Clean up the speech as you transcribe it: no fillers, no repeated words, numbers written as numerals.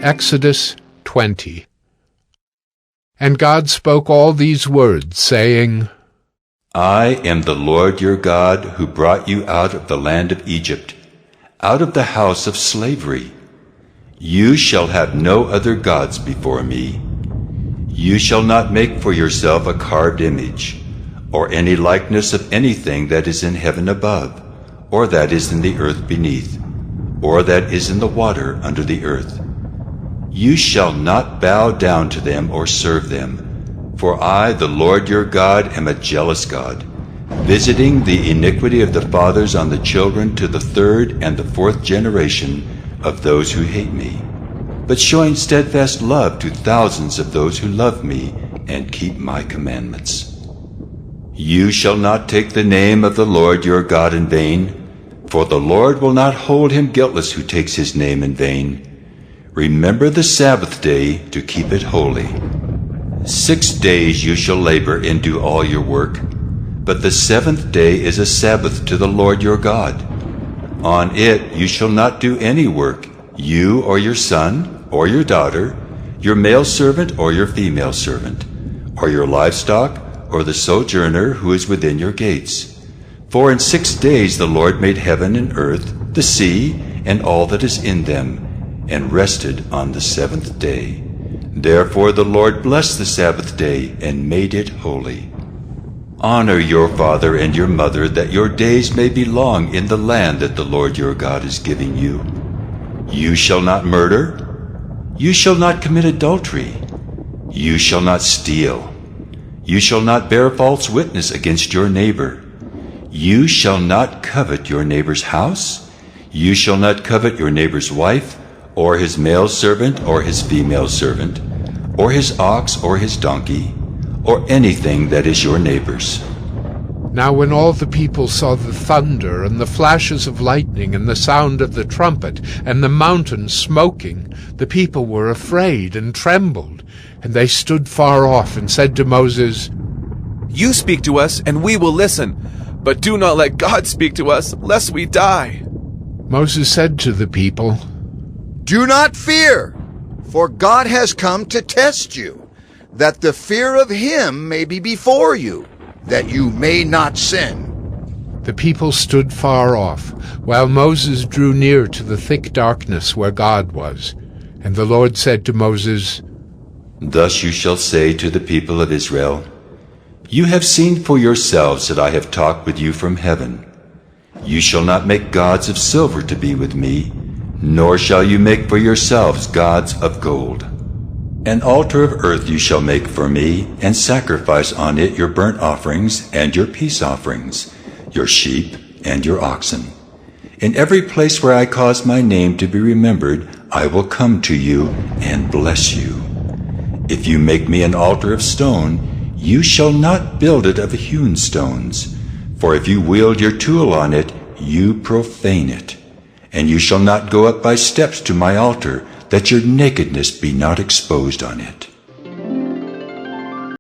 Exodus 20. And God spoke all these words, saying, I am the Lord your God, who brought you out of the land of Egypt, out of the house of slavery. You shall have no other gods before me. You shall not make for yourself a carved image, or any likeness of anything that is in heaven above, or that is in the earth beneath, or that is in the water under the earth. You shall not bow down to them or serve them, for I, the Lord your God, am a jealous God, visiting the iniquity of the fathers on the children to the third and the fourth generation of those who hate me, but showing steadfast love to thousands of those who love me and keep my commandments. You shall not take the name of the Lord your God in vain, for the Lord will not hold him guiltless who takes his name in vain. Remember the Sabbath day to keep it holy. 6 days you shall labor and do all your work, but the seventh day is a Sabbath to the Lord your God. On it you shall not do any work, you or your son or your daughter, your male servant or your female servant, or your livestock or the sojourner who is within your gates. For in 6 days the Lord made heaven and earth, the sea, and all that is in them, and rested on the seventh day. Therefore the Lord blessed the Sabbath day and made it holy. Honor your father and your mother, that your days may be long in the land that the Lord your God is giving you. You shall not murder. You shall not commit adultery. You shall not steal. You shall not bear false witness against your neighbor. You shall not covet your neighbor's house. You shall not covet your neighbor's wife, or his male servant, or his female servant, or his ox, or his donkey, or anything that is your neighbor's. Now when all the people saw the thunder, and the flashes of lightning, and the sound of the trumpet, and the mountain smoking, the people were afraid and trembled, and they stood far off, and said to Moses, You speak to us, and we will listen, but do not let God speak to us, lest we die. Moses said to the people, Do not fear, for God has come to test you, that the fear of him may be before you, that you may not sin. The people stood far off, while Moses drew near to the thick darkness where God was. And the Lord said to Moses, Thus you shall say to the people of Israel, You have seen for yourselves that I have talked with you from heaven. You shall not make gods of silver to be with me, nor shall you make for yourselves gods of gold. An altar of earth you shall make for me, and sacrifice on it your burnt offerings and your peace offerings, your sheep and your oxen. In every place where I cause my name to be remembered, I will come to you and bless you. If you make me an altar of stone, you shall not build it of hewn stones, for if you wield your tool on it, you profane it. And you shall not go up by steps to my altar, that your nakedness be not exposed on it.